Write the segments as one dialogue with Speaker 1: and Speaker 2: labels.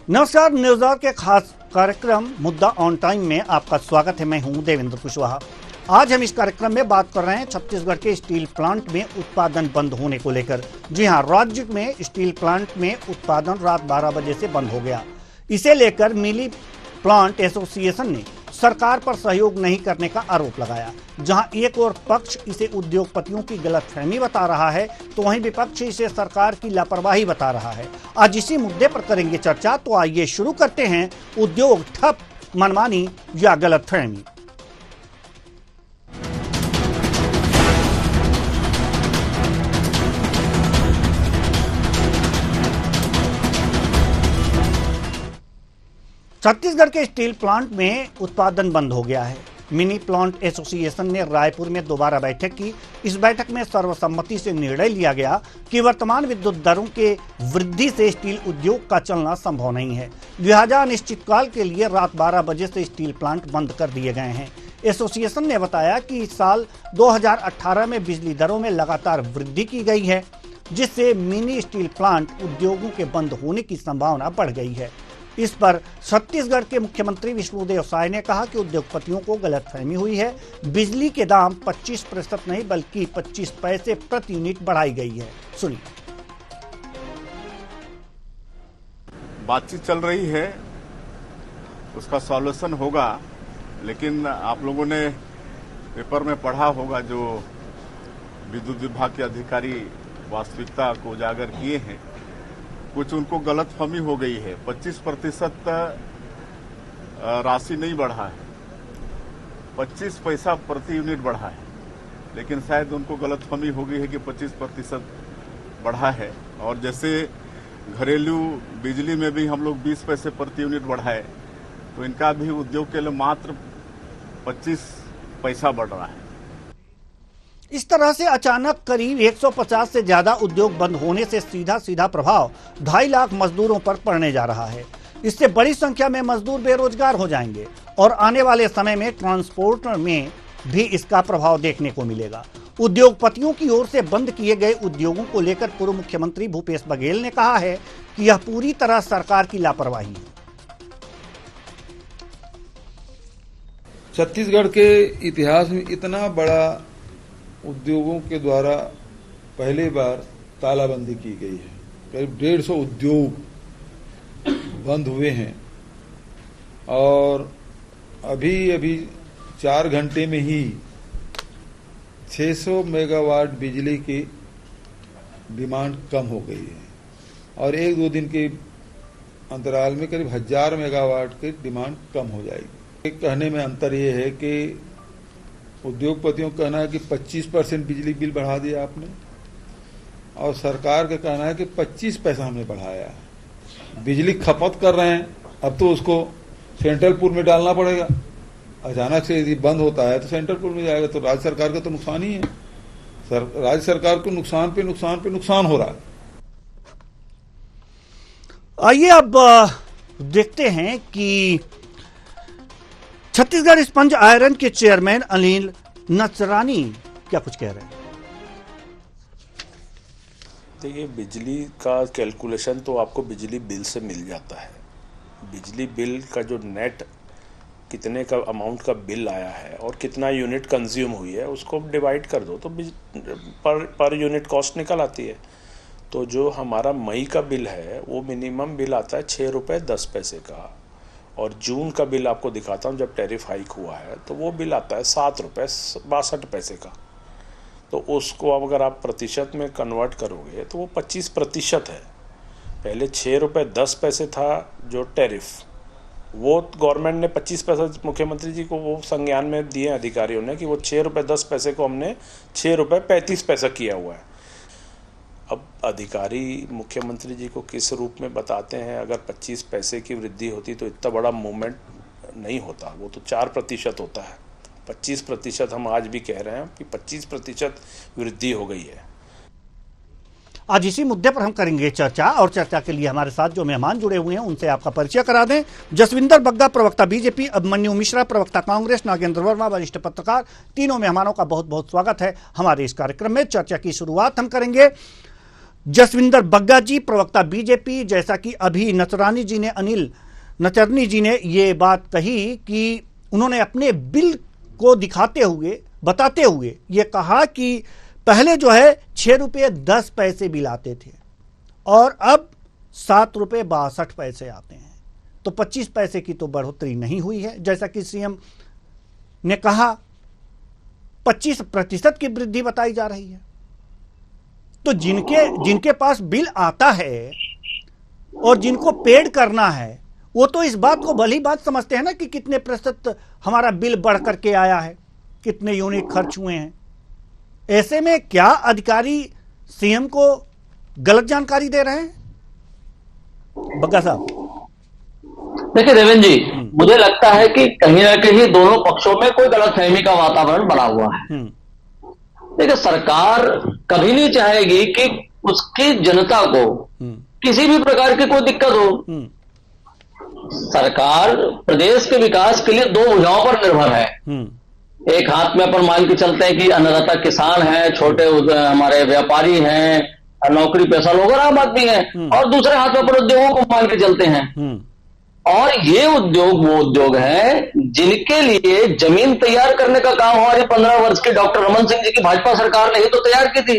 Speaker 1: नमस्कार, news our के खास कार्यक्रम मुद्दा ऑन टाइम में आपका स्वागत है। मैं हूं देवेंद्र कुशवाहा। आज हम इस कार्यक्रम में बात कर रहे हैं छत्तीसगढ़ के स्टील प्लांट में उत्पादन बंद होने को लेकर। जी हां, राज्य में स्टील प्लांट में उत्पादन रात 12 बजे से बंद हो गया। इसे लेकर मिली प्लांट एसोसिएशन ने सरकार पर सहयोग नहीं करने का आरोप लगाया। जहां एक और पक्ष इसे उद्योगपतियों की गलतफहमी बता रहा है, तो वहीं विपक्ष इसे सरकार की लापरवाही बता रहा है। आज इसी मुद्दे पर करेंगे चर्चा। तो आइए शुरू करते हैं। उद्योग ठप, मनमानी या गलतफहमी। छत्तीसगढ़ के स्टील प्लांट में उत्पादन बंद हो गया है। मिनी प्लांट एसोसिएशन ने रायपुर में दोबारा बैठक की। इस बैठक में सर्वसम्मति से निर्णय लिया गया कि वर्तमान विद्युत दरों के वृद्धि से स्टील उद्योग का चलना संभव नहीं है। लिहाजा अनिश्चितकाल के लिए रात 12 बजे से स्टील प्लांट बंद कर दिए गए हैं। एसोसिएशन ने बताया कि इस साल 2018 में बिजली दरों में लगातार वृद्धि की गई है, जिससे मिनी स्टील प्लांट उद्योगों के बंद होने की संभावना बढ़ गई है। इस पर छत्तीसगढ़ के मुख्यमंत्री विष्णुदेव साय ने कहा कि उद्योगपतियों को गलतफहमी हुई है। बिजली के दाम 25% नहीं बल्कि 25 पैसे प्रति यूनिट बढ़ाई गई है। सुनिए।
Speaker 2: बातचीत चल रही है, उसका सॉल्यूशन होगा, लेकिन आप लोगों ने पेपर में पढ़ा होगा जो विद्युत विभाग के अधिकारी वास्तविकता को उजागर किए हैं। कुछ उनको गलतफहमी हो गई है। 25% राशि नहीं बढ़ा है, 25 पैसा प्रति यूनिट बढ़ा है, लेकिन शायद उनको गलतफहमी हो गई है कि 25% बढ़ा है। और जैसे घरेलू बिजली में भी हम लोग 20 पैसे प्रति यूनिट बढ़ाए, तो इनका भी उद्योग के लिए मात्र 25 पैसा बढ़ रहा है।
Speaker 1: इस तरह से अचानक करीब 150 से ज्यादा उद्योग बंद होने से सीधा प्रभाव 2.5 लाख मजदूरों पर पड़ने जा रहा है। इससे बड़ी संख्या में मजदूर बेरोजगार हो जाएंगे और आने वाले समय में ट्रांसपोर्ट में भी इसका प्रभाव देखने को मिलेगा। उद्योगपतियों की ओर से बंद किए गए उद्योगों को लेकर पूर्व मुख्यमंत्री भूपेश बघेल ने कहा है कि यह पूरी तरह सरकार की लापरवाही है।
Speaker 3: छत्तीसगढ़ के इतिहास में इतना बड़ा उद्योगों के द्वारा पहली बार तालाबंदी की गई है। करीब 150 उद्योग बंद हुए हैं और अभी 4 घंटे में ही 600 मेगावाट बिजली की डिमांड कम हो गई है और 1-2 दिन के अंतराल में करीब 1000 मेगावाट की डिमांड कम हो जाएगी। कहने में अंतर ये है कि उद्योगपतियों का कहना है कि 25% बिजली बिल बढ़ा दिया आपने और सरकार का कहना है कि 25 पैसा हमने बढ़ाया है। बिजली खपत कर रहे हैं, अब तो उसको सेंट्रल पूल में डालना पड़ेगा। अचानक से यदि बंद होता है तो सेंट्रल पूल में जाएगा, तो राज्य सरकार का तो नुकसान ही है। राज्य सरकार को नुकसान पे नुकसान हो रहा है।
Speaker 1: आइए अब देखते हैं कि छत्तीसगढ़ स्पंज आयरन के चेयरमैन अनिल नचरानी क्या कुछ कह रहे हैं।
Speaker 4: देखिए, बिजली का कैलकुलेशन तो आपको बिजली बिल से मिल जाता है। बिजली बिल का जो नेट कितने का अमाउंट का बिल आया है और कितना यूनिट कंज्यूम हुई है, उसको डिवाइड कर दो तो पर यूनिट कॉस्ट निकल आती है। तो जो हमारा मई का बिल है वो मिनिमम बिल आता है 6 रुपये 10 पैसे का, और जून का बिल आपको दिखाता हूँ जब टैरिफ हाइक हुआ है तो वो बिल आता है 7 रुपये 62 पैसे का। तो उसको अब अगर आप प्रतिशत में कन्वर्ट करोगे तो वो 25% है। पहले 6 रुपये 10 पैसे था जो टैरिफ, वो गवर्नमेंट ने 25 पैसा मुख्यमंत्री जी को वो संज्ञान में दिए अधिकारियों ने कि वो 6 रुपये 10 पैसे को हमने 6 रुपये 35 पैसा किया हुआ है। अब अधिकारी मुख्यमंत्री जी को किस रूप में बताते हैं, अगर 25 पैसे की वृद्धि होती तो इतना बड़ा मूवमेंट नहीं होता, वो तो 4% होता है। 25% हम आज भी कह रहे हैं कि 25% वृद्धि हो गई है।
Speaker 1: आज इसी मुद्दे पर हम करेंगे चर्चा, और चर्चा के लिए हमारे साथ जो मेहमान जुड़े हुए हैं उनसे आपका परिचय करा दें। जसविंदर बग्गा, प्रवक्ता बीजेपी, अभिमन्यु मिश्रा, प्रवक्ता कांग्रेस, नागेंद्र वर्मा, वरिष्ठ पत्रकार। तीनों मेहमानों का बहुत बहुत स्वागत है हमारे इस कार्यक्रम में। चर्चा की शुरुआत हम करेंगे जसविंदर बग्गा जी, प्रवक्ता बीजेपी, जैसा कि अभी अनिल नचरनी जी ने ये बात कही कि उन्होंने अपने बिल को बताते हुए ये कहा कि पहले जो है 6 रुपये 10 पैसे बिल आते थे और अब 7 रुपये 62 पैसे आते हैं, तो 25 पैसे की तो बढ़ोतरी नहीं हुई है। जैसा कि सीएम ने कहा 25% की वृद्धि बताई जा रही है। तो जिनके पास बिल आता है और जिनको पेड करना है वो तो इस बात को भली बात समझते हैं ना कि कितने प्रतिशत हमारा बिल बढ़ करके आया है, कितने यूनिट खर्च हुए हैं। ऐसे में क्या अधिकारी सीएम को गलत जानकारी दे रहे हैं? बग्गा साहब,
Speaker 5: देखिए देवेंद्र जी, मुझे लगता है कि कहीं ना कहीं दोनों पक्षों में कोई गलतफहमी का वातावरण बना हुआ है। देखिए, सरकार कभी नहीं चाहेगी कि उसकी जनता को किसी भी प्रकार की कोई दिक्कत हो। सरकार प्रदेश के विकास के लिए दो भुजाओं पर निर्भर है। एक हाथ में अपन मान के चलते हैं कि अन्नदाता किसान है, छोटे हमारे व्यापारी हैं, नौकरी पेशा लोग और आम आदमी है, और दूसरे हाथ में अपन उद्योगों को मान के चलते हैं। और ये उद्योग वो उद्योग है जिनके लिए जमीन तैयार करने का काम हमारी 15 वर्ष के डॉक्टर रमन सिंह जी की भाजपा सरकार ने ही तो तैयार की थी।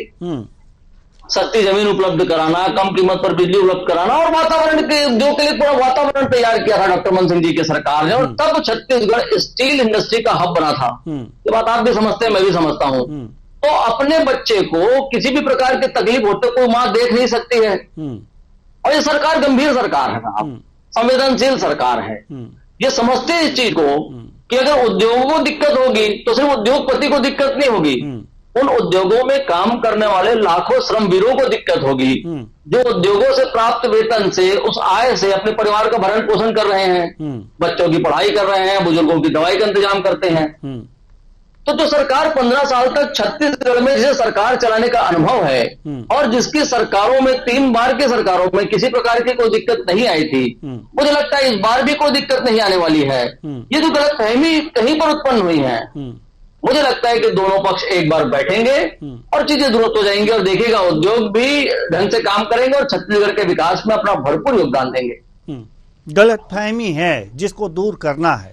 Speaker 5: सस्ती जमीन उपलब्ध कराना, कम कीमत पर बिजली उपलब्ध कराना और वातावरण के उद्योग के लिए पूरा वातावरण तैयार किया था डॉक्टर रमन सिंह जी की सरकार ने। और तब छत्तीसगढ़ स्टील इंडस्ट्री का हब बना था। ये बात आप भी समझते हैं, मैं भी समझता हूं। तो अपने बच्चे को किसी भी प्रकार की तकलीफ होते कोई मां देख नहीं सकती है। और ये सरकार गंभीर सरकार है साहब, संवेदनशील सरकार है। ये समझते हैं इस चीज को कि अगर उद्योगों को दिक्कत होगी तो सिर्फ उद्योगपति को दिक्कत नहीं होगी, उन उद्योगों में काम करने वाले लाखों श्रमवीरों को दिक्कत होगी जो उद्योगों से प्राप्त वेतन से, उस आय से अपने परिवार का भरण पोषण कर रहे हैं, बच्चों की पढ़ाई कर रहे हैं, बुजुर्गों की दवाई का इंतजाम करते हैं। तो जो सरकार 15 साल तक छत्तीसगढ़ में जिसे सरकार चलाने का अनुभव है और जिसकी सरकारों में 3 बार की सरकारों में किसी प्रकार की कोई दिक्कत नहीं आई थी, मुझे लगता है इस बार भी कोई दिक्कत नहीं आने वाली है। ये जो गलतफहमी कहीं पर उत्पन्न हुई है, मुझे लगता है कि दोनों पक्ष एक बार बैठेंगे और चीजें दुरुस्त हो जाएंगी और देखिएगा उद्योग भी ढंग से काम करेंगे और छत्तीसगढ़ के विकास में अपना भरपूर योगदान देंगे।
Speaker 1: गलतफहमी है जिसको दूर करना है।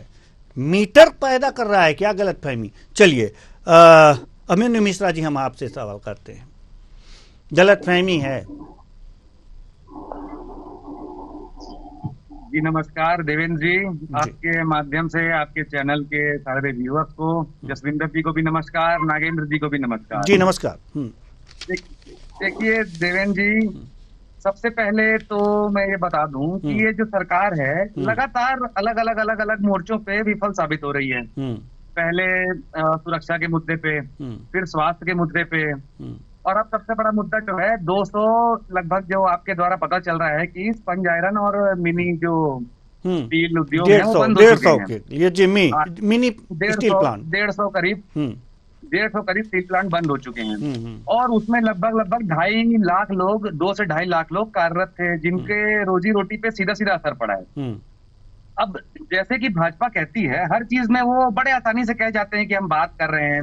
Speaker 1: मीटर पैदा कर रहा है क्या गलतफहमी? चलिए अभिमन्यु मिश्रा जी, हम आपसे सवाल करते हैं। गलतफहमी है
Speaker 6: जी। नमस्कार देवेंद्र जी, आपके माध्यम से आपके चैनल के सारे व्यूअर्स को, जसविंदर जी को भी नमस्कार, नागेंद्र जी को भी नमस्कार
Speaker 1: जी। नमस्कार।
Speaker 6: देखिए देवेंद्र जी, सबसे पहले तो मैं ये बता दूं कि ये जो सरकार है लगातार अलग अलग मोर्चों पे विफल साबित हो रही है। पहले सुरक्षा के मुद्दे पे, फिर स्वास्थ्य के मुद्दे पे, और अब सबसे बड़ा मुद्दा जो है 200 लगभग जो आपके द्वारा पता चल रहा है कि स्पंज आयरन और मिनी जो स्टील उद्योग है वो बंद हो चुके हैं।
Speaker 1: ये जी मिनी स्टील प्लांट
Speaker 6: 150 करीब स्टील प्लांट बंद हो चुके हैं। और उसमें लगभग 2.5 लाख लोग, 2 से 2.5 लाख लोग कार्यरत थे जिनके रोजी रोटी पे सीधा असर पड़ा है। अब जैसे कि भाजपा कहती है हर चीज में वो बड़े आसानी से कह जाते हैं कि हम बात कर रहे हैं,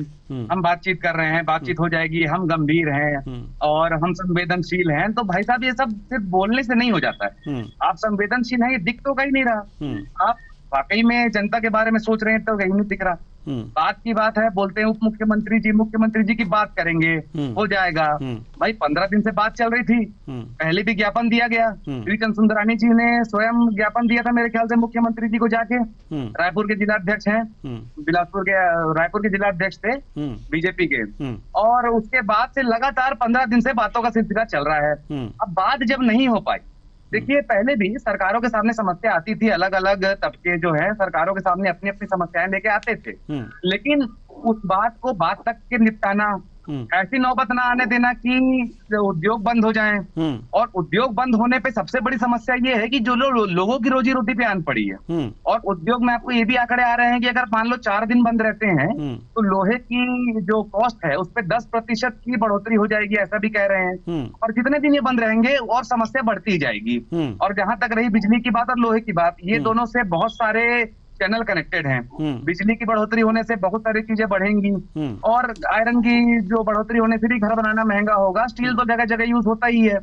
Speaker 6: हम बातचीत कर रहे हैं, बातचीत हो जाएगी, हम गंभीर हैं और हम संवेदनशील हैं। तो भाई साहब, ये सब सिर्फ बोलने से नहीं हो जाता है। आप संवेदनशील हैं ये दिख तो कहीं नहीं रहा। आप वाकई में जनता के बारे में सोच रहे हैं तो कहीं नहीं दिख रहा। बात की बात है, बोलते हैं मुख्यमंत्री जी की बात करेंगे, हो जाएगा। भाई 15 दिन से बात चल रही थी, पहले भी ज्ञापन दिया गया। श्रीचंद सुंदरानी जी ने स्वयं ज्ञापन दिया था मेरे ख्याल से मुख्यमंत्री जी को जाके। रायपुर के जिलाध्यक्ष हैं, रायपुर के जिलाध्यक्ष थे बीजेपी के। और उसके बाद से लगातार 15 दिन से बातों का सिलसिला चल रहा है। अब बात जब नहीं हो पाई, देखिए पहले भी सरकारों के सामने समस्या आती थी, अलग अलग तबके जो है सरकारों के सामने अपनी अपनी समस्याएं लेके आते थे, लेकिन उस बात को बात तक के निपटाना, ऐसी नौबत ना आने देना कि उद्योग बंद हो जाएं। और उद्योग बंद होने पे सबसे बड़ी समस्या ये है कि जो लोगों की रोजी रोटी पे आन पड़ी है। और उद्योग में आपको ये भी आंकड़े आ रहे हैं कि अगर मान लो 4 दिन बंद रहते हैं तो लोहे की जो कॉस्ट है उस पर 10% की बढ़ोतरी हो जाएगी, ऐसा भी कह रहे हैं। और जितने दिन ये बंद रहेंगे और समस्या बढ़ती जाएगी। और जहां तक रही बिजली की बात और लोहे की बात, ये दोनों से बहुत सारे चैनल कनेक्टेड हैं। बिजली की बढ़ोतरी होने से बहुत सारी चीजें बढ़ेंगी और आयरन की जो बढ़ोतरी होने से भी घर बनाना महंगा होगा। स्टील तो जगह जगह यूज होता ही है।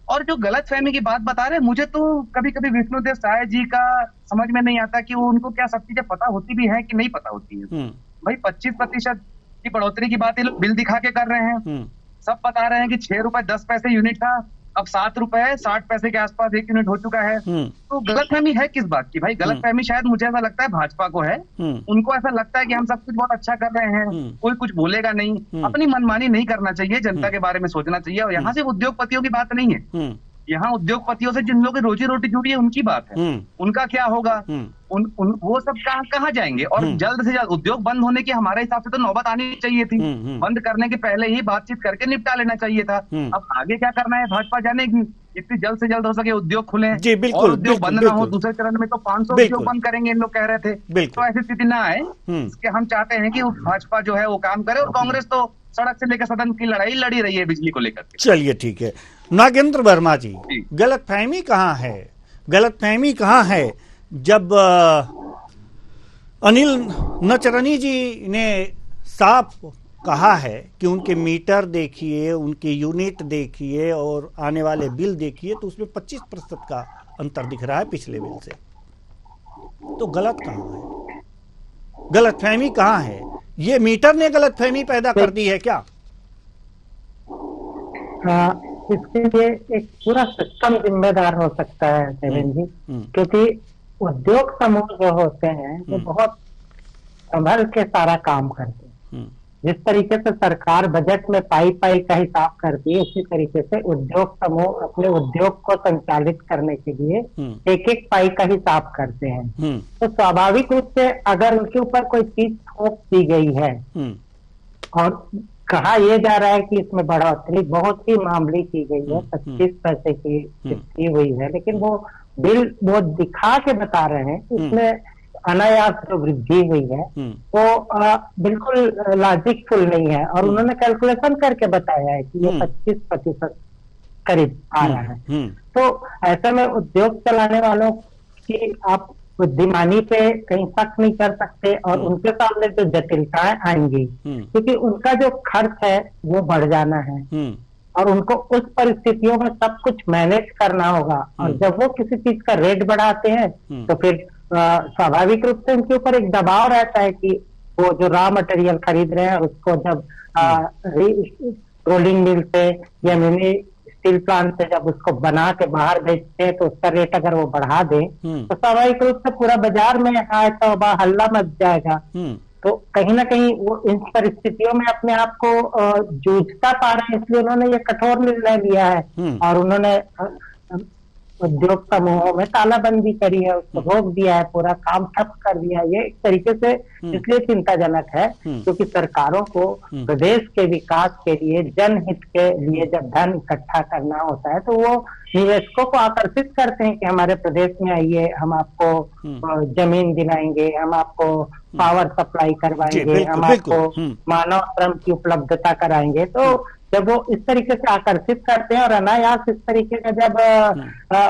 Speaker 6: और जो गलत फहमी की बात बता रहे हैं, मुझे तो कभी कभी विष्णुदेव साय जी का समझ में नहीं आता कि वो उनको क्या सब चीजें पता होती भी है कि नहीं पता होती है। भाई 25% की बढ़ोतरी की बात ये लोग बिल दिखा के कर रहे हैं। सब बता रहे हैं कि 6 रुपए 10 पैसे यूनिट था, अब 7 रुपए 60 पैसे के आसपास 1 यूनिट हो चुका है। तो गलतफहमी है किस बात की? भाई गलतफहमी शायद मुझे ऐसा लगता है भाजपा को है। उनको ऐसा लगता है कि हम सब कुछ बहुत अच्छा कर रहे हैं, कोई कुछ बोलेगा नहीं। अपनी मनमानी नहीं करना चाहिए, जनता के बारे में सोचना चाहिए। और यहाँ सिर्फ उद्योगपतियों की बात नहीं है, यहाँ उद्योगपतियों से जिन लोगों की रोजी रोटी जुड़ी है उनकी बात है। उनका क्या होगा? वो सब कहाँ जाएंगे? और जल्द से जल्द उद्योग बंद होने की हमारे हिसाब से तो नौबत आनी चाहिए थी। बंद करने के पहले ही बातचीत करके निपटा लेना चाहिए था। अब आगे क्या करना है भाजपा जानेगी। इतनी जल्द से जल्द हो सके उद्योग खुले
Speaker 1: जी, बिल्कुल,
Speaker 6: और उद्योग बंद ना हो। दूसरे चरण में तो 500 उद्योग बंद करेंगे इन लोग कह रहे थे। तो ऐसी स्थिति ना आए, इसके हम चाहते हैं कि भाजपा जो है वो काम करे। और कांग्रेस तो सड़क से लेकर सदन की लड़ाई लड़ी रही है बिजली को लेकर।
Speaker 1: चलिए ठीक है। नागेंद्र वर्मा जी, गलतफहमी कहाँ है? गलतफहमी कहाँ है जब अनिल नचरनी जी ने साफ कहा है कि उनके मीटर देखिए, उनके यूनिट देखिए और आने वाले बिल देखिए तो उसमें 25% का अंतर दिख रहा है पिछले बिल से। तो गलत कहाँ है? गलतफहमी कहाँ है? ये मीटर ने गलतफहमी पैदा कर दी है क्या?
Speaker 7: इसके लिए एक पूरा सिस्टम जिम्मेदार हो सकता है देवेंद्र जी, क्योंकि उद्योग समूह जो होते हैं वो बहुत संभल के सारा काम करते हैं। जिस तरीके से सरकार बजट में पाई का हिसाब करती है, उसी तरीके से उद्योग समूह अपने उद्योग को संचालित करने के लिए एक एक पाई का हिसाब करते हैं। तो स्वाभाविक रूप से अगर उनके ऊपर कोई चीज थोप दी गई है और कहा यह जा रहा है कि इसमें बढ़ोतरी बहुत ही मामूली की गई है, 25 पैसे की हुई है, लेकिन वो बिल वो दिखा के बता रहे हैं उसमें अनायास जो वृद्धि हुई है वो बिल्कुल लॉजिकफुल नहीं है। और उन्होंने कैलकुलेशन करके बताया है कि ये 25% करीब आ रहा है। तो ऐसे में उद्योग चलाने वालों की आप बुद्धिमानी पे कहीं शक नहीं कर सकते और उनके सामने जो जटिलताएं आएंगी, क्योंकि उनका जो खर्च है वो बढ़ जाना है और उनको उस परिस्थितियों में सब कुछ मैनेज करना होगा। और जब वो किसी चीज का रेट बढ़ाते हैं तो फिर स्वाभाविक रूप से उनके ऊपर एक दबाव रहता है कि वो जो रॉ मटेरियल खरीद रहे हैं उसको जब रोलिंग मिल से या मिनी स्टील प्लांट से जब उसको बना के बाहर बेचते हैं तो उसका रेट अगर वो बढ़ा दें तो स्वाभाविक रूप से पूरा बाजार में हाय तौबा हल्ला मच जाएगा। तो कहीं ना कहीं वो इन परिस्थितियों में अपने आप को जूझता पा रहे हैं, इसलिए उन्होंने ये कठोर निर्णय लिया है और उन्होंने उद्योग समूहों में तालाबंदी करी है, उसको रोक दिया है, पूरा काम ठप कर दिया है। ये एक तरीके से इसलिए चिंताजनक है क्योंकि सरकारों को प्रदेश के विकास के लिए, जनहित के लिए जब धन इकट्ठा करना होता है तो वो निवेशकों को आकर्षित करते हैं कि हमारे प्रदेश में आइए, हम आपको जमीन दिलाएंगे, हम आपको पावर सप्लाई करवाएंगे, हम आपको मानव श्रम की उपलब्धता कराएंगे। तो जब वो इस तरीके से आकर्षित करते हैं और अनायास इस तरीके का जब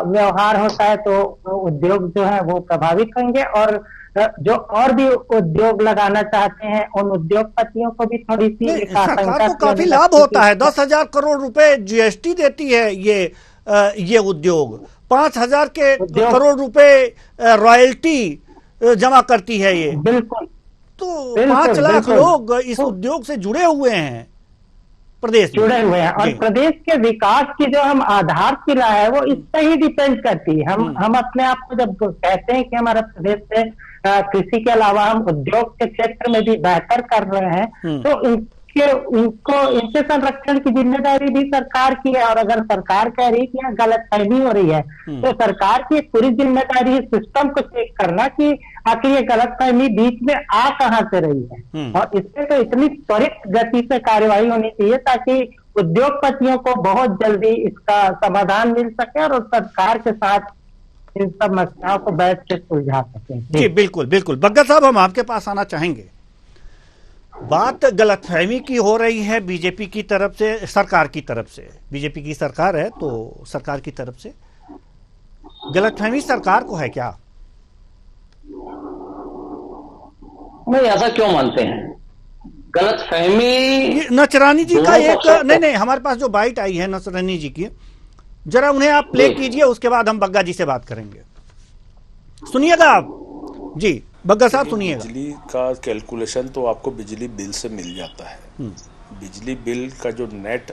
Speaker 7: व्यवहार होता है तो उद्योग जो है वो प्रभावित होंगे। और जो और भी उद्योग लगाना चाहते हैं उन उद्योगपतियों को भी थोड़ी सी
Speaker 1: सरकार को काफी लाभ होता है। 10,000 करोड़ रुपए जीएसटी देती है ये उद्योग, 5,000 करोड़ रुपए रॉयल्टी जमा करती है ये।
Speaker 7: बिल्कुल।
Speaker 1: तो 5 लाख लोग इस उद्योग से जुड़े हुए हैं, प्रदेश
Speaker 7: जुड़े हुए हैं और प्रदेश के विकास की जो हम आधारशिला है वो इस पर ही डिपेंड करती है। हम अपने आप को जब कहते हैं कि हमारा प्रदेश से कृषि के अलावा हम उद्योग के क्षेत्र में भी बेहतर कर रहे हैं तो इनके संरक्षण की जिम्मेदारी भी सरकार की है। और अगर सरकार कह रही है कि यहाँ गलतफहमी हो रही है तो सरकार की पूरी जिम्मेदारी है सिस्टम को चेक करना कि आखिर ये गलतफहमी बीच में आ कहाँ से रही है। और इसमें तो इतनी त्वरित गति से कार्यवाही होनी चाहिए ताकि उद्योगपतियों को बहुत जल्दी इसका समाधान मिल सके और सरकार के साथ इन समस्याओं को बैठ के सुलझा सके।
Speaker 1: जी बिल्कुल बिल्कुल। बग्गा साहब, हम आपके पास आना चाहेंगे। बात गलतफहमी की हो रही है बीजेपी की तरफ से, सरकार की तरफ से। बीजेपी की सरकार है तो सरकार की तरफ से गलतफहमी सरकार को है क्या?
Speaker 5: नहीं, ऐसा क्यों मानते हैं? गलत फहमी
Speaker 1: नचरानी जी का
Speaker 5: दोनों
Speaker 1: एक
Speaker 5: पक्षों
Speaker 1: नहीं
Speaker 5: को-
Speaker 1: नहीं, हमारे पास जो बाइट आई है नचरानी जी की, जरा उन्हें आप प्ले
Speaker 5: जी।
Speaker 1: कीजिए, उसके बाद हम बग्गा जी से बात करेंगे। सुनिएगा आप जी, बग्गा साहब सुनिएगा।
Speaker 4: बिजली का कैलकुलेशन तो आपको बिजली बिल से मिल जाता है। बिजली बिल का जो नेट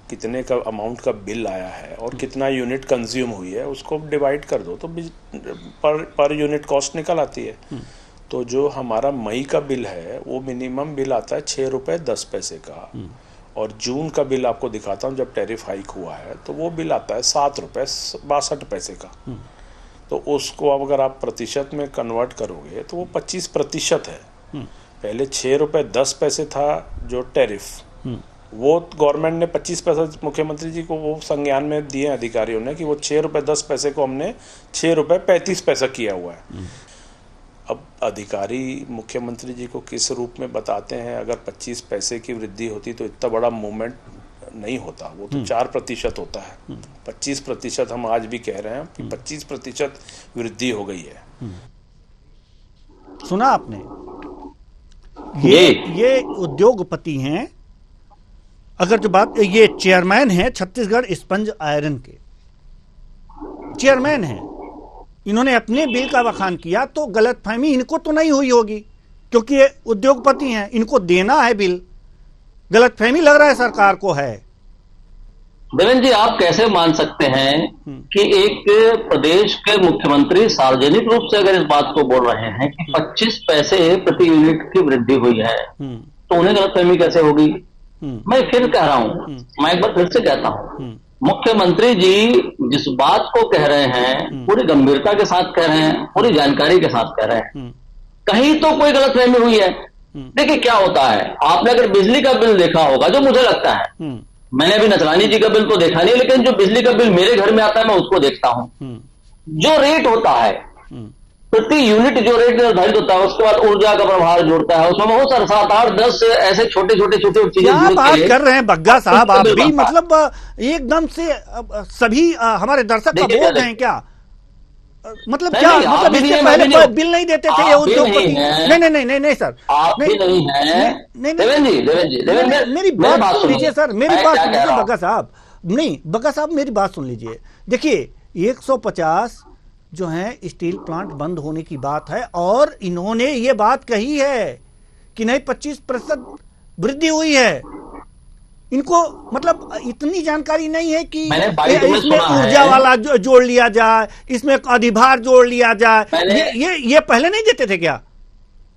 Speaker 4: कितने का अमाउंट का बिल आया है और कितना यूनिट कंज्यूम हुई है, उसको डिवाइड कर दो तो पर यूनिट कॉस्ट निकल आती है। तो जो हमारा मई का बिल है वो मिनिमम बिल आता है 6 रुपये 10 पैसे का, और जून का बिल आपको दिखाता हूँ जब टैरिफ हाइक हुआ है तो वो बिल आता है 7 रुपये 62 पैसे का। तो उसको अब अगर आप प्रतिशत में कन्वर्ट करोगे तो वो 25% है। पहले 6 रुपये 10 पैसे था जो टैरिफ, वो गवर्नमेंट ने 25 पैसा मुख्यमंत्री जी को वो संज्ञान में दिए अधिकारियों ने कि वो 6 रुपये 10 पैसे को हमने 6 रुपये 35 पैसा किया हुआ है। अब अधिकारी मुख्यमंत्री जी को किस रूप में बताते हैं, अगर 25 पैसे की वृद्धि होती तो इतना बड़ा मूवमेंट नहीं होता, वो तो 4% होता है। 25% हम आज भी कह रहे हैं कि 25% वृद्धि हो गई है।
Speaker 1: सुना आपने? ये उद्योगपति हैं, अगर जो बात, ये चेयरमैन है छत्तीसगढ़ स्पंज आयरन के चेयरमैन हैं, इन्होंने अपने बिल का बखान किया, तो गलतफहमी इनको तो नहीं हुई होगी क्योंकि ये उद्योगपति हैं, इनको देना है बिल। गलतफहमी लग रहा है सरकार को है।
Speaker 5: देवेंद्र जी, आप कैसे मान सकते हैं कि एक प्रदेश के मुख्यमंत्री सार्वजनिक रूप से अगर इस बात को बोल रहे हैं कि 25 पैसे प्रति यूनिट की वृद्धि हुई है, तो उन्हें गलतफहमी कैसे होगी? मैं फिर कह रहा हूं, मैं एक बार फिर से कहता हूं, मुख्यमंत्री जी जिस बात को कह रहे हैं पूरी गंभीरता के साथ कह रहे हैं, पूरी जानकारी के साथ कह रहे हैं, कहीं तो कोई गलतफहमी हुई है। देखिए क्या होता है, आपने अगर बिजली का बिल देखा होगा, जो मुझे लगता है, मैंने अभी नचरानी जी का बिल तो देखा नहीं, लेकिन जो बिजली का बिल मेरे घर में आता है मैं उसको देखता हूं। जो रेट होता है प्रति यूनिट, जो रेट निर्धारित होता है, उसके बाद ऊर्जा का प्रभार जोड़ता है, उसमें बहुत सारे 7, 8, 10 ऐसे छोटे चीजें
Speaker 1: क्या बात कर रहे हैं बग्गा साहब, आप भी मतलब एकदम से सभी हमारे दर्शक का बोल रहे हैं क्या? मतलब क्या, मतलब इससे पहले बिल नहीं देते थे ये उद्योगपति? नहीं सर,
Speaker 5: आप भी नहीं है देवेंद्र जी,
Speaker 1: मेरी बात सुन लीजिए सर, मेरी बात सुन लीजिए बग्गा साहब। नहीं बग्गा साहब, मेरी बात सुन लीजिए। देखिए 150 जो है स्टील प्लांट बंद होने की बात है, और इन्होंने ये बात कही है कि नहीं 25% वृद्धि हुई है। इनको मतलब इतनी जानकारी नहीं है कि इसमें ऊर्जा वाला जोड़ लिया जाए, इसमें अधिभार जोड़ लिया जाए। ये पहले नहीं देते थे क्या?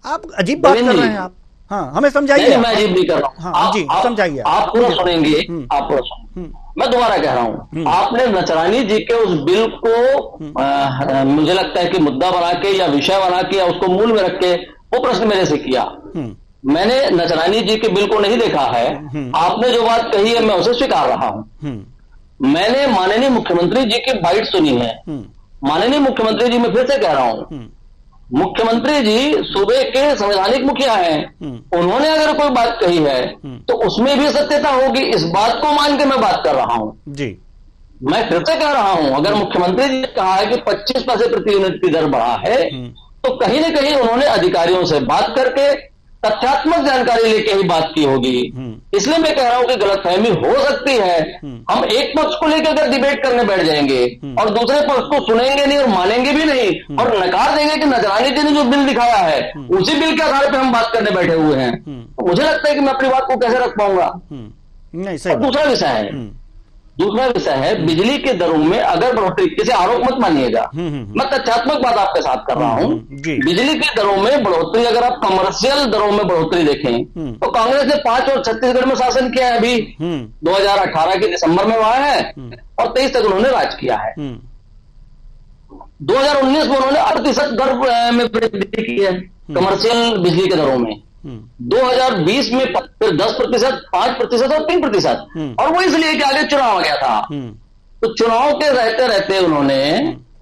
Speaker 1: आप अजीब बात कर रहे हैं आप। हाँ, हमें समझाइए।
Speaker 5: मैं अजीब नहीं कर रहा हूं।
Speaker 1: हाँ जी, समझाइए।
Speaker 5: आप पूरा सुनेंगे, आप पूरा सुनेंगे। मैं दोबारा कह रहा हूं, आपने नचरानी जी के उस बिल को मुझे लगता है कि मुद्दा बना के या विषय बना के या उसको मूल में रख के वो प्रश्न मेरे से किया। मैंने नचरानी जी के बिल को नहीं देखा है। आपने जो बात कही है मैं उसे स्वीकार रहा हूं। मैंने माननीय मुख्यमंत्री जी की बाइट सुनी है। माननीय मुख्यमंत्री जी, मैं फिर से कह रहा हूं, मुख्यमंत्री जी सूबे के संवैधानिक मुखिया हैं। उन्होंने अगर कोई बात कही है तो उसमें भी सत्यता होगी, इस बात को मान के मैं बात कर रहा हूं
Speaker 1: जी।
Speaker 5: मैं फिर से कह रहा हूं, अगर मुख्यमंत्री जी ने कहा है कि 25 पैसे प्रति यूनिट की दर बढ़ा है, तो कहीं ना कहीं उन्होंने अधिकारियों से बात करके तथ्यात्मक जानकारी लेके ही बात की होगी। इसलिए मैं कह रहा हूं कि गलतफहमी हो सकती है। हम एक पक्ष को लेकर अगर डिबेट करने बैठ जाएंगे और दूसरे पक्ष को सुनेंगे नहीं और मानेंगे भी नहीं और नकार देंगे कि नजरानी जी ने जो बिल दिखाया है उसी बिल के आधार पर हम बात करने बैठे हुए हैं, तो मुझे लगता है कि मैं अपनी बात को कैसे रख पाऊंगा।
Speaker 1: नहीं सही।
Speaker 5: दूसरा विषय है बिजली के दरों में अगर बढ़ोतरी, किसी आरोप मत मानिएगा, मैं तथ्यात्मक बात आपके साथ कर रहा हूं। बिजली की दरों में बढ़ोतरी, अगर आप कमर्शियल दरों में बढ़ोतरी देखें तो कांग्रेस ने 5 और छत्तीसगढ़ में शासन किया है। अभी 2018 के दिसंबर में वहां है और 23 तक उन्होंने राज किया है। 2019 में उन्होंने 38 दर में वृद्धि की है कमर्शियल बिजली के दरों में। 2020 में फिर 10%, 5% और 3%, और वो इसलिए कि आगे चुनाव आ गया था, तो चुनाव के रहते रहते उन्होंने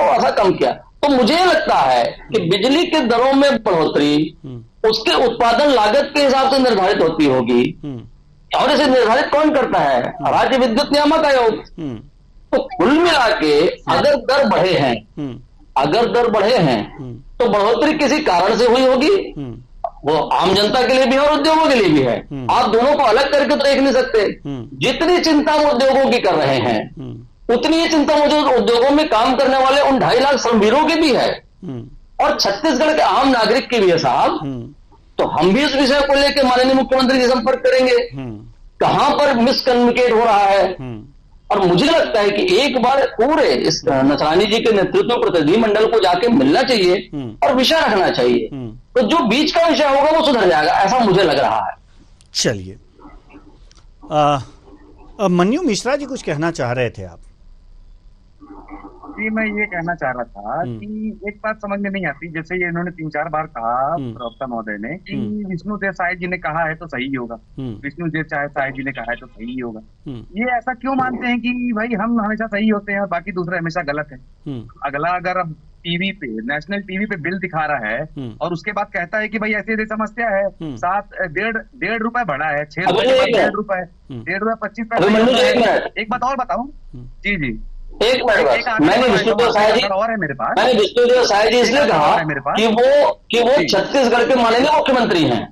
Speaker 5: ऐसा कम किया। तो मुझे लगता है कि बिजली के दरों में बढ़ोतरी उसके उत्पादन लागत के हिसाब से निर्धारित होती होगी, और इसे निर्धारित कौन करता है? राज्य विद्युत नियामक आयोग। तो कुल मिला के अगर दर बढ़े हैं तो बढ़ोतरी किसी कारण से हुई होगी, वो आम जनता के लिए भी है और उद्योगों के लिए भी है। आप दोनों को अलग करके तो देख नहीं सकते। जितनी चिंता हम उद्योगों की कर रहे हैं उतनी ही चिंता मुझे उद्योगों में काम करने वाले उन 2.5 लाख श्रमवीरों की भी है और छत्तीसगढ़ के आम नागरिक की भी है साहब। तो हम भी इस विषय को लेकर माननीय मुख्यमंत्री से संपर्क करेंगे कहां पर मिसकम्युनिकेट हो रहा है। और मुझे लगता है कि एक बार पूरे इस नथरानी जी के नेतृत्व प्रतिनिधिमंडल को जाके मिलना चाहिए और विषय रखना चाहिए, तो जो बीच का विषय होगा वो सुधर जाएगा, ऐसा मुझे लग रहा है।
Speaker 1: चलिए, मन्नू मिश्रा जी कुछ कहना चाह रहे थे आप?
Speaker 6: जी, मैं ये कहना चाह रहा था कि एक बात समझ में नहीं आती, जैसे ये इन्होंने 3-4 बार कहा प्रवक्ता महोदय ने कि विष्णु देव साय जी ने कहा है तो सही होगा, विष्णु देव साय जी ने कहा है तो सही होगा। ये ऐसा क्यों मानते हैं कि भाई हम हमेशा सही होते हैं और बाकी दूसरे हमेशा गलत है? अगला अगर अब टीवी पे, नेशनल टीवी पे बिल दिखा रहा है और उसके बाद कहता है कि भाई ऐसी ऐसी समस्या है, 1.5 रुपए बढ़ा है, 6 रुपए 1.5 रुपए, 1.5 रुपए 25 पैसे। एक बात और बताऊं जी,
Speaker 5: एक मिनट, मैंने विष्णुदेव साय जी इसलिए कहा कि वो छत्तीसगढ़ के माननीय मुख्यमंत्री हैं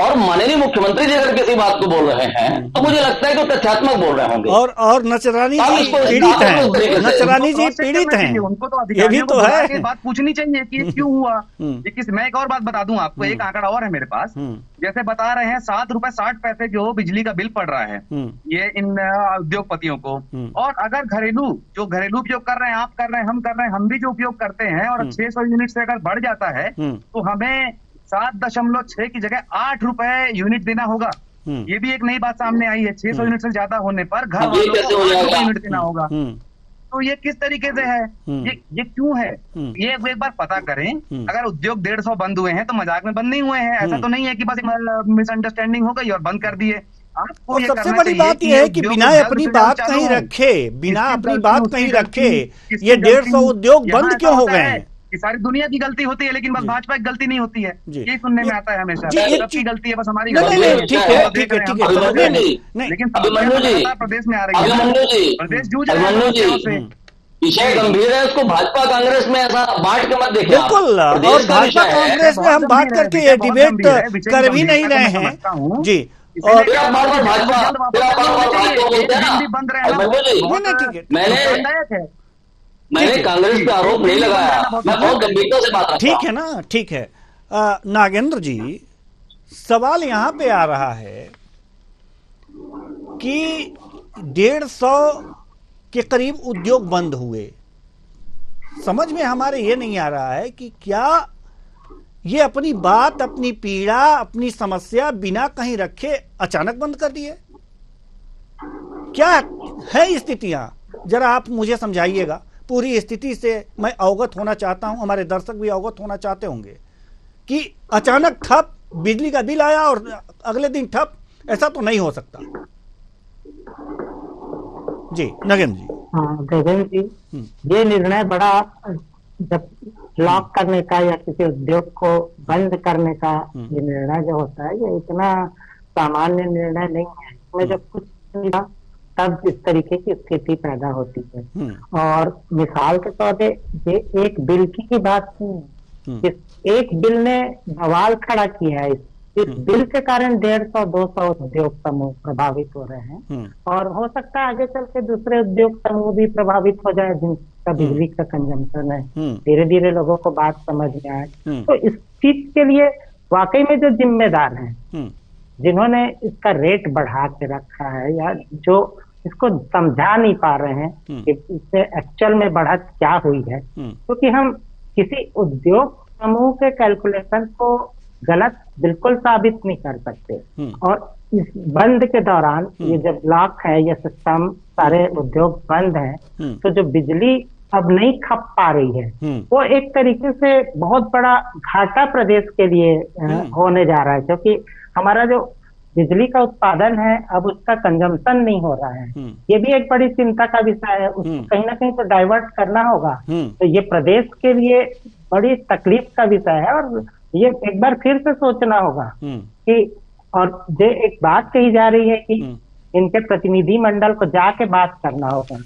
Speaker 5: और माननीय मुख्यमंत्री जी अगर किसी बात को बोल रहे हैं तो मुझे लगता है कि तथ्यात्मक बोल रहे होंगे।
Speaker 1: और नचरानी जी पीड़ित हैं, नचरानी जी पीड़ित हैं,
Speaker 6: उनको तो
Speaker 1: ये भी तो है।
Speaker 6: बात पूछनी चाहिए कि क्यों हुआ। मैं एक और बात बता दूं आपको, एक आंकड़ा और है मेरे पास, जैसे बता रहे हैं 7 रुपए 60 पैसे जो बिजली का बिल पड़ रहा है ये इन उद्योगपतियों को, और अगर घरेलू उपयोग कर रहे हैं, आप कर रहे हैं, हम कर रहे हैं, हम भी जो उपयोग करते हैं और 600 यूनिट से अगर बढ़ जाता है तो हमें 7.6 की जगह 8 रुपए यूनिट देना होगा। ये भी एक नई बात सामने आई है, 600 यूनिट से ज्यादा होने पर घर वालों को 8 रुपए यूनिट देना होगा। तो ये किस तरीके से है, ये क्यों है, ये एक बार पता करें। अगर उद्योग 150 बंद हुए हैं तो मजाक में बंद नहीं हुए हैं, ऐसा तो नहीं है कि बस मिसअंडरस्टैंडिंग हो गई और बंद कर दिए।
Speaker 1: और सबसे बड़ी बात यह है कि बिना अपनी बात कहीं रखे, बिना अपनी बात कहीं रखे ये 150 उद्योग बंद क्यों हो गए हैं?
Speaker 6: कि सारी दुनिया की गलती होती है लेकिन बस भाजपा की गलती नहीं होती है, यही सुनने में आता है हमेशा। सबकी गलती है, बस हमारी गलती है।
Speaker 1: ठीक है,
Speaker 6: लेकिन प्रदेश में आ रही है, प्रदेश जूझ रहा है,
Speaker 5: विषय गंभीर है, उसको भाजपा कांग्रेस में ऐसा बांट के मत देखिए।
Speaker 1: बिल्कुल, और भाजपा कांग्रेस में हम बात करके ये डिबेट कर भी नहीं रहे हैं जी। और
Speaker 5: मैंने कांग्रेस पे आरोप नहीं लगाया, मैं बहुत गंभीरता से बात।
Speaker 1: ठीक है ना, ठीक है। नागेंद्र जी, सवाल यहां पे आ रहा है कि 150 के करीब उद्योग बंद हुए। समझ में हमारे ये नहीं आ रहा है कि क्या ये अपनी बात, अपनी पीड़ा, अपनी समस्या बिना कहीं रखे अचानक बंद कर दिए? क्या है स्थितियां, जरा आप मुझे समझाइएगा। पूरी स्थिति से मैं अवगत होना चाहता हूं, हमारे दर्शक भी अवगत होना चाहते होंगे कि अचानक ठप बिजली का बिल आया और अगले दिन ठप, ऐसा तो नहीं हो सकता। जी नगेंद्र जी।
Speaker 7: हाँ गगन जी, ये निर्णय बड़ा, जब लॉक करने का या किसी उद्योग को बंद करने का ये निर्णय जो होता है, ये इतना सामान्य निर्णय नहीं है। इसमें जब कुछ तब इस तरीके की स्थिति पैदा होती है। और मिसाल के तौर पे ये एक बिल की बात नहीं, इस एक बिल ने बवाल खड़ा किया है। इस बिल के कारण 150-200 उद्योग समूह प्रभावित हो रहे हैं और हो सकता है आगे चल के दूसरे उद्योग समूह भी प्रभावित हो जाए जिनका बिजली का कंजम्पशन है। धीरे धीरे लोगों को बात समझ में आए। तो इस चीज के लिए वाकई में जो जिम्मेदार हैं, जिन्होंने इसका रेट बढ़ा के रखा है या जो इसको समझा नहीं पा रहे हैं कि इससे एक्चुअल में बढ़त क्या हुई है, क्योंकि हम किसी उद्योग समूह के कैलकुलेशन को गलत बिल्कुल साबित नहीं कर सकते। और इस बंद के दौरान ये जब लॉक है, ये सिस्टम, सारे उद्योग बंद हैं, तो जो बिजली अब नहीं खप पा रही है वो एक तरीके से बहुत बड़ा घाटा प्रदेश के लिए होने जा रहा है, क्योंकि हमारा जो बिजली का उत्पादन है अब उसका कंजम्पशन नहीं हो रहा है। ये भी एक बड़ी चिंता का विषय है, उसको कहीं ना कहीं तो डाइवर्ट करना होगा। तो ये प्रदेश के लिए बड़ी तकलीफ का विषय है और ये एक बार फिर से सोचना होगा कि, और ये एक बात कही जा रही है कि इनके प्रतिनिधि मंडल को जाके बात करना होगा।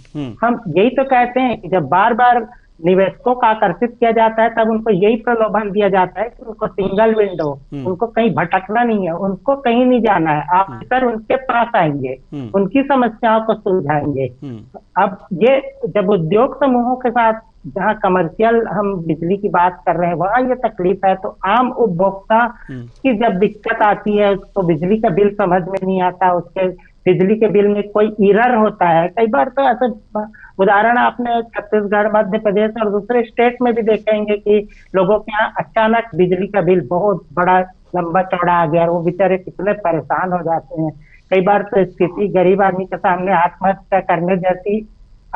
Speaker 7: हम यही तो कहते हैं कि जब बार बार निवेशकों का आकर्षित किया जाता है, तब उनको यही प्रलोभन दिया जाता है कि उनको सिंगल विंडो, उनको कहीं भटकना नहीं है, उनको कहीं नहीं जाना है, ऑफिसर उनके पास आएंगे, उनकी समस्याओं को सुलझाएंगे। अब ये जब उद्योग समूहों के साथ जहाँ कमर्शियल हम बिजली की बात कर रहे हैं वहां ये तकलीफ है, तो आम उपभोक्ता की जब दिक्कत आती है, उसको बिजली का बिल समझ में नहीं आता, उसके बिजली के बिल में कोई एरर होता है। कई बार तो ऐसे उदाहरण आपने छत्तीसगढ़, मध्य प्रदेश और दूसरे स्टेट में भी देखेंगे कि लोगों के यहाँ अचानक बिजली का बिल बहुत बड़ा लंबा चौड़ा आ गया और वो बेचारे कितने परेशान हो जाते हैं। कई बार तो स्थिति गरीब आदमी के सामने आत्महत्या करने जैसी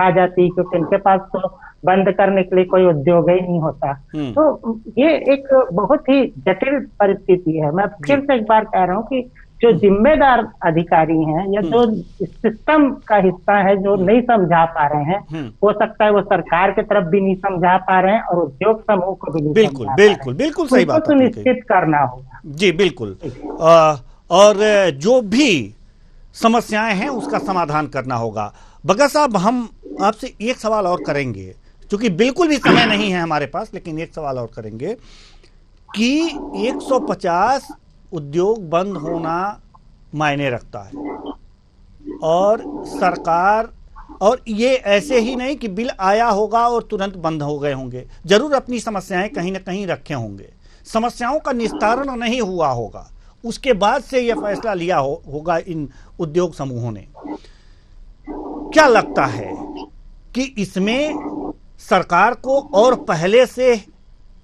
Speaker 7: आ जाती, क्योंकि उनके पास तो बंद करने के लिए कोई उद्योग ही नहीं होता। तो ये एक बहुत ही जटिल परिस्थिति है। मैं फिर से एक बार कह रहा हूँ कि जो जिम्मेदार अधिकारी हैं या जो सिस्टम का हिस्सा है, जो नहीं समझा पा रहे हैं, हो सकता है वो सरकार की तरफ भी नहीं समझा पा रहे हैं और उद्योग समूह को भी नहीं
Speaker 1: बिल्कुल
Speaker 7: समझा
Speaker 1: बिल्कुल बिल्कुल सही बात
Speaker 7: सुनिश्चित करना होगा।
Speaker 1: जी बिल्कुल। और जो भी समस्याएं हैं उसका समाधान करना होगा। बग्गा साहब, हम आपसे एक सवाल और करेंगे, क्योंकि बिल्कुल भी समय नहीं है हमारे पास, लेकिन एक सवाल और करेंगे कि 150 उद्योग बंद होना मायने रखता है और सरकार, और ये ऐसे ही नहीं कि बिल आया होगा और तुरंत बंद हो गए होंगे, जरूर अपनी समस्याएं कहीं ना कहीं रखे होंगे, समस्याओं का निस्तारण नहीं हुआ होगा, उसके बाद से यह फैसला लिया होगा इन उद्योग समूहों ने। क्या लगता है कि इसमें सरकार को और पहले से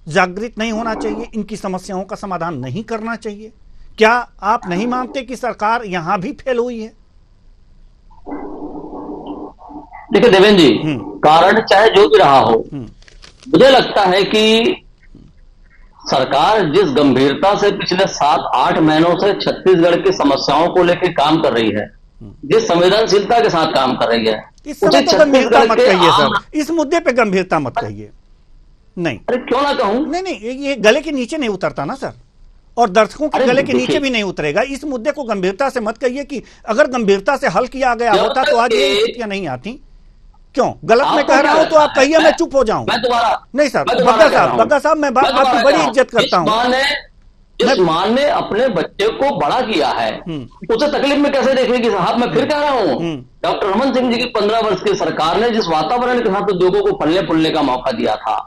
Speaker 1: जागृत नहीं होना चाहिए, इनकी समस्याओं का समाधान नहीं करना चाहिए? क्या आप नहीं मानते कि सरकार यहां भी फेल हुई है?
Speaker 5: देखिए देवेंद्र जी, कारण चाहे जो भी रहा हो, मुझे लगता है कि सरकार जिस गंभीरता से पिछले 7-8 महीनों से छत्तीसगढ़ की समस्याओं को लेकर काम कर रही है, जिस संवेदनशीलता के साथ काम कर रही है,
Speaker 1: इस समय तो गंभीरता मत कहिए सर, इस मुद्दे पे गंभीरता मत कहिए। नहीं,
Speaker 5: अरे क्यों ना कहूं?
Speaker 1: नहीं, ये गले के नीचे नहीं उतरता ना सर, और दर्शकों के गले के नीचे भी नहीं उतरेगा। इस मुद्दे को गंभीरता से मत कहिए कि अगर गंभीरता से हल किया गया होता तो आज ये स्थितियां नहीं आती। क्यों गलत मैं कह रहा हूं तो आप कहिए, मैं चुप हो जाऊं। नहीं सर, बग्गा साहब मैं आपकी बड़ी इज्जत करता हूं।
Speaker 5: जिस मां ने अपने बच्चे को बड़ा किया है, उसे तकलीफ में कैसे देखेगी साहब? मैं फिर कह रहा हूं, डॉक्टर रमन सिंह जी की 15 वर्ष की सरकार ने जिस वातावरण के साथ उद्योगों को फलने फूलने का मौका दिया था,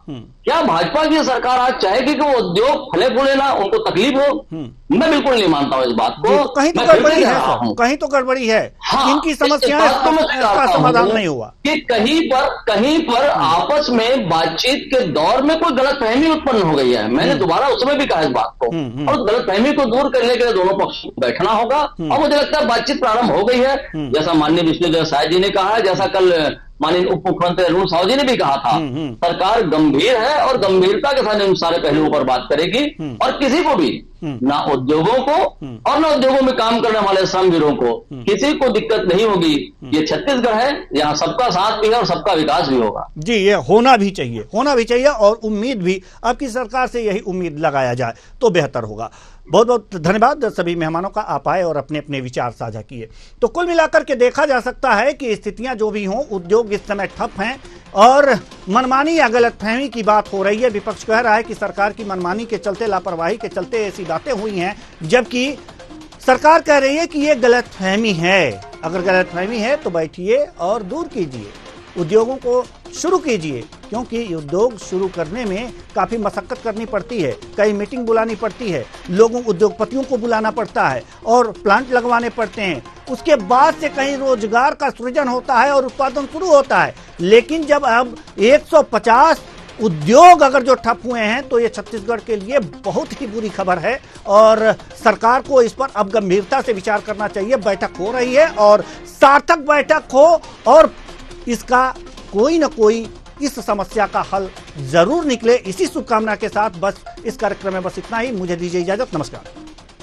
Speaker 5: क्या भाजपा की सरकार आज चाहेगी कि वो उद्योग फले फूले ना, उनको तकलीफ हो? मैं बिल्कुल नहीं मानता हूं इस बात को।
Speaker 1: कहीं तो गड़बड़ी है सर, कहीं तो गड़बड़ी है। हाँ, इनकी समस्याएं का समाधान नहीं हुआ
Speaker 5: कि कहीं पर आपस में बातचीत के दौर में कोई गलतफहमी उत्पन्न हो गई है। मैंने दोबारा उसमें भी कहा इस बात को, और गलतफहमी को दूर करने के लिए दोनों पक्षों को बैठना होगा। और मुझे लगता है बातचीत प्रारंभ हो गई है, जैसा माननीय विष्णुदेव साय जी ने कहा है, जैसा कल माननीय उप मुख्यमंत्री अरुण साहू जी ने भी कहा था। सरकार गंभीर है और गंभीरता के साथ इन सारे पहलुओं पर बात करेगी, और किसी को भी, ना उद्योगों को और ना उद्योगों में काम करने वाले श्रमवीरों को, किसी को दिक्कत नहीं होगी। ये छत्तीसगढ़ है, यहाँ सबका साथ भी है और सबका विकास भी होगा।
Speaker 1: जी, ये होना भी चाहिए और उम्मीद भी आपकी सरकार से यही उम्मीद लगाया जाए तो बेहतर होगा। बहुत बहुत धन्यवाद सभी मेहमानों का, आप आए और अपने अपने विचार साझा किए। तो कुल मिलाकर के देखा जा सकता है कि स्थितियां जो भी हों, उद्योग इस समय ठप हैं और मनमानी या गलतफहमी की बात हो रही है। विपक्ष कह रहा है कि सरकार की मनमानी के चलते, लापरवाही के चलते ऐसी बातें हुई हैं, जबकि सरकार कह रही है कि ये गलतफहमी है। अगर गलतफहमी है तो बैठिए और दूर कीजिए, उद्योगों को शुरू कीजिए, क्योंकि उद्योग शुरू करने में काफ़ी मशक्कत करनी पड़ती है, कई मीटिंग बुलानी पड़ती है, लोगों उद्योगपतियों को बुलाना पड़ता है और प्लांट लगवाने पड़ते हैं। उसके बाद से कहीं रोजगार का सृजन होता है और उत्पादन शुरू होता है। लेकिन जब अब 150 उद्योग अगर जो ठप हुए हैं तो ये छत्तीसगढ़ के लिए बहुत ही बुरी खबर है और सरकार को इस पर अब गंभीरता से विचार करना चाहिए। बैठक हो रही है और सार्थक बैठक हो और इसका कोई ना कोई इस समस्या का हल जरूर निकले। इसी शुभकामना के साथ बस इस कार्यक्रम में बस इतना ही। मुझे दीजिए इजाजत, नमस्कार।